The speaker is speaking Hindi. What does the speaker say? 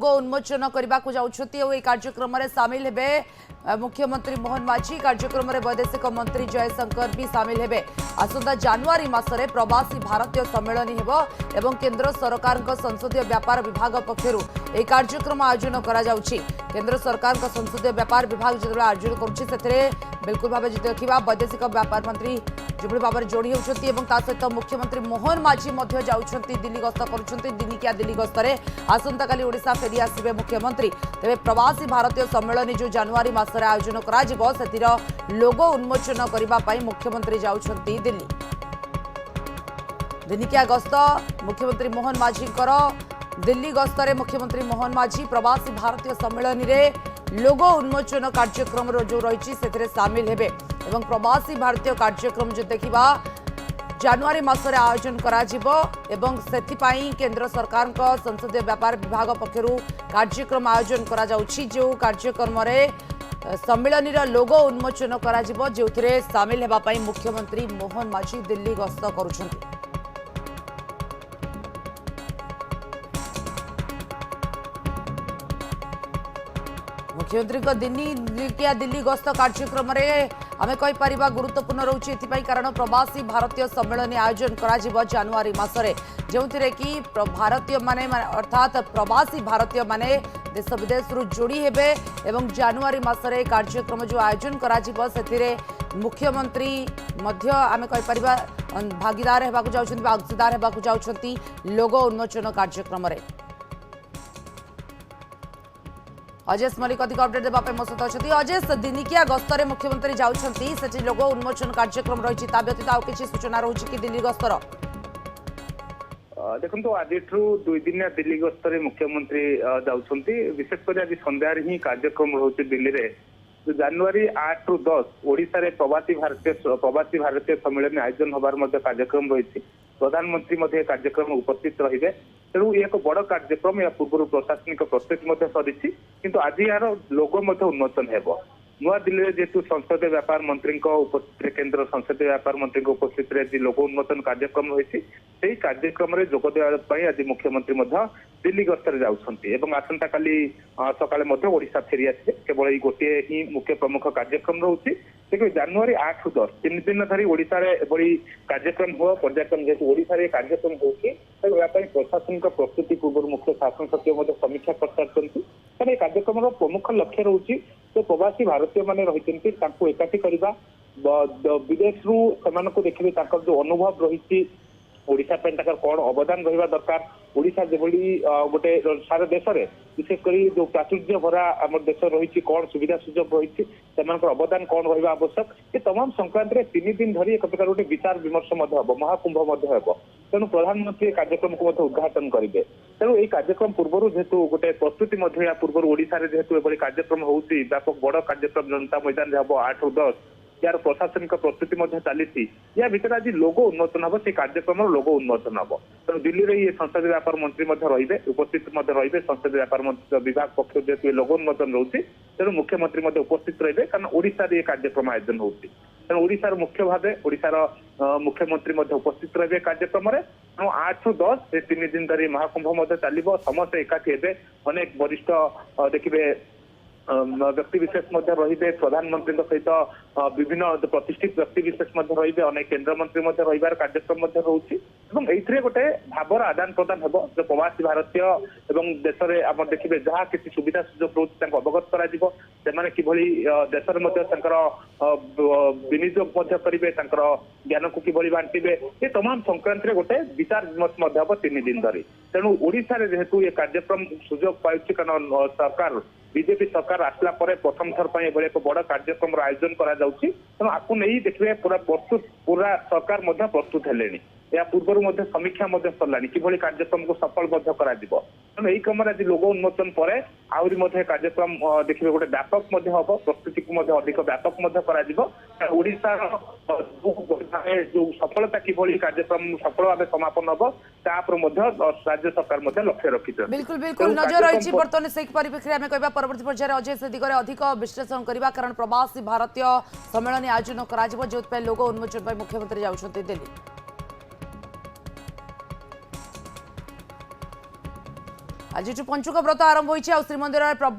उन्मोचन करने को जाऊँगी कार्यक्रम में सामिल हेबे मुख्यमंत्री मोहन माझी। कार्यक्रम में वैदेशिक मंत्री जयशंकर भी सामिल हेबे। आसंता जनवरी मासरे प्रवासी भारतीय सम्मेलन हेबो एवं केंद्र सरकार संसदीय व्यापार विभाग पक्षरु एक कार्यक्रम आयोजन करा जाउछि। केंद्र सरकार संसदीय व्यापार विभाग जो आयोजन करुछि बिल्कुल भाव देखा वैदेशिक व्यापार मंत्री जो भाव में जोड़ी होती सहित मुख्यमंत्री मोहन माझी जाउछंती दिल्ली गस्त करुछंती। दिनिकिया दिल्ली गस्तरे आसंता काली ओडिशा फेरी आसिबे मुख्यमंत्री। तेबे प्रवासी भारतीय सम्मेलन जो जनवरी मासरे आयोजन करा जिवो सेतिर लोगो उन्मोचन करबा पई मुख्यमंत्री जाउछंती दिल्ली। दिनिकिया गस्त मुख्यमंत्री मोहन माझी दिल्ली गस्तरे मुख्यमंत्री मोहन माझी प्रवासी भारतीय सम्मेलन रे लोगो उन्मोचन कार्यक्रम जो रही सामिल हेबे एवं प्रवासी भारतीय कार्यक्रम जो देखा जनवरी मासरे आयोजन करा जिवो एवं सेथिपाई केंद्र सरकार संसदीय व्यापार विभाग पक्षरु कार्यक्रम आयोजन करा जाउछि। जो कार्यक्रम रे सम्मेलन लोगो उन्मोचन करा जिवो जोथिरे सामिल हेबा पई मुख्यमंत्री मोहन माझी दिल्ली गस्त करुछंती। मुख्यमंत्री दिनिकिया दिल्ली गस्त कार्यक्रम में आम कहीपर गुरुत्वपूर्ण रोचे कारण प्रवासी भारतीय सम्मेलन आयोजन करा जनवरी मासरे जो कि भारतीय माने अर्थात प्रवासी भारतीय माने देश विदेश जोड़ी हेबे एवं जनवरी मासरे कार्यक्रम जो आयोजन करा से मुख्यमंत्री आम कहीपर भागीदार होगाक जाउछंती अंशीदार होगाक जाउछंती लोगो उन्मोचन कार्यक्रम में। अजेश मलिक अधिक अपडेट देवाई मो सहित अच्छा। अजेश दिनिकिया गस्तर मुख्यमंत्री जाउछंती से लोगो उन्मोचन कार्यक्रम रही व्यतीत आउ किसी सूचना रही कि दिल्ली गस्तर देखो आज 2 दिनिया दिल्ली गस्तर मुख्यमंत्री जाउछंती विशेषकर आज संध्यार ही कार्यक्रम रोचे दिल्ली रे जनवरी 8 रु 10 ओडिशा रे प्रवासी भारतीय सम्मेलन आयोजन होबार कार्यक्रम रही प्रधानमंत्री कार्यक्रम उपस्थित रहिबे। तेणु एक बड़ कार्यक्रम या पूर्व प्रशासनिक प्रस्तुति सरी किंतु आज यार लोगो उन्मोचन हेबो। नुआ दिल्ली में जेहेतु संसदीय व्यापार मंत्री उपस्थित केंद्र संसदीय व्यापार मंत्री उपस्थित आज लोगो उन्मोचन कार्यक्रम रही कार्यक्रम में जोग देवाई आज मुख्यमंत्री दिल्ली गस्तर जाउछंती एवं आसंता काली सकाळे ओडिशा फेरी आसे। केवल ये गोटे ही मुख्य प्रमुख कार्यक्रम रोचे जनवरी 8 रु 10 3 दिन धरी ओडिशा रे एबडी कार्यक्रम हो पर्यटन जेहेतु ओडिशा रे कार्यक्रम होची प्रशासनिक प्रस्तुति पूर्व मुख्य शासन सचिव समीक्षा कर कार्यक्रम प्रमुख लक्ष्य रोचे तो प्रवासी भारतीय माने रही एकाठी करवा विदेश रु देखिए जो अनुभव रही ओडिशा कौन अवदान रहा दरकार ओडिशा जेभली गोटे सारा देश में विशेषकर जो प्राचुर्य भरा आम देश रही कौन सुविधा सुजोग रही अवदान कौन रहा आवश्यक ये तमाम संक्रांत में 3 दिन धरी एक प्रकार गोटे विचार विमर्श महाकुंभ हम तेणु प्रधानमंत्री कार्यक्रम को उद्घाटन करेंगे। तेणु ये कार्यक्रम पूर्व जेहेतु गोटे प्रस्तुति पूर्व ओडिशा जेहेतु एभली कार्यक्रम होउछि व्यापक बड़ कार्यक्रम जनता मैदान हम 8 रु 10 यार प्रशासनिक प्रस्तुति चली या भीतर आज लोगो उन्मोचन हम से कार्यक्रम लोगो उन्मोचन हम। तेणु दिल्ली में ये संसदीय व्यापार मंत्री रही उपस्थित रही संसदीय व्यापार विभाग पक्ष जेहेतु लोगो उन्मोचन रोचे तेणु मुख्यमंत्री उपस्थित रहे कारण ओडिशा ये कार्यक्रम आयोजन होती तेणु ओडिशार मुख्य भाव ओडिशार मुख्यमंत्री उपस्थित रहे कार्यक्रम में। तेणु 8 रु 10 ये 3 दिन धरी महाकुंभ चलो समस्त एकाठी हे अनेक वरिष्ठ देखिए व्यक्ति विशेष रही प्रधानमंत्री सहित विभिन्न प्रतिष्ठित व्यक्ति विशेष रही अनेक केंद्र मंत्री रही कार्यक्रम रोचे गोटे भावर आदान प्रदान हो जो प्रवासी भारतीय एवं देश में आम देखिए जहाँ किसी सुविधा सुजोग रोचे अवगत कर किभली देश विनियोग करेंगे ज्ञान को किभली बांटे ये तमाम संक्रांत में गोटे विचार विमर्श हम 3 दिन धरी। तेणु ओडिशा जेहेतु ये कार्यक्रम सुजोग पाई कारण सरकार बीजेपी सरकार आसला प्रथम थर पर एक बड़ कार्यक्रम आयोजन करा तेणु आपको नहीं देखिए पूरा सरकार प्रस्तुत है या पूर्व समीक्षा सरला कि कार्यक्रम को सफल करा तेणु यही क्रम आज लोगो उन्मोचन पर आहरी कार्यक्रम देखिए गोटे व्यापक हम प्रस्तुति को अधिक व्यापक करा जो सफलता किभली कार्यक्रम सफल भाव समापन हम राज्य सरकार लक्ष्य रखी। बिल्कुल बिल्कुल नजर रही बर्तमान से परिप्रेक्षी आम कह परवर्ती पर्यायर अजय से दिगरे अधिक विश्लेषण करवा कारण प्रवासी भारतीय सम्मेलन आयोजन करा जो लोगो उन्मोचन मुख्यमंत्री जाउछंती दिल्ली। आज पंचुक व्रत आरंभ होइछि आ श्रीमंदिर प्रबल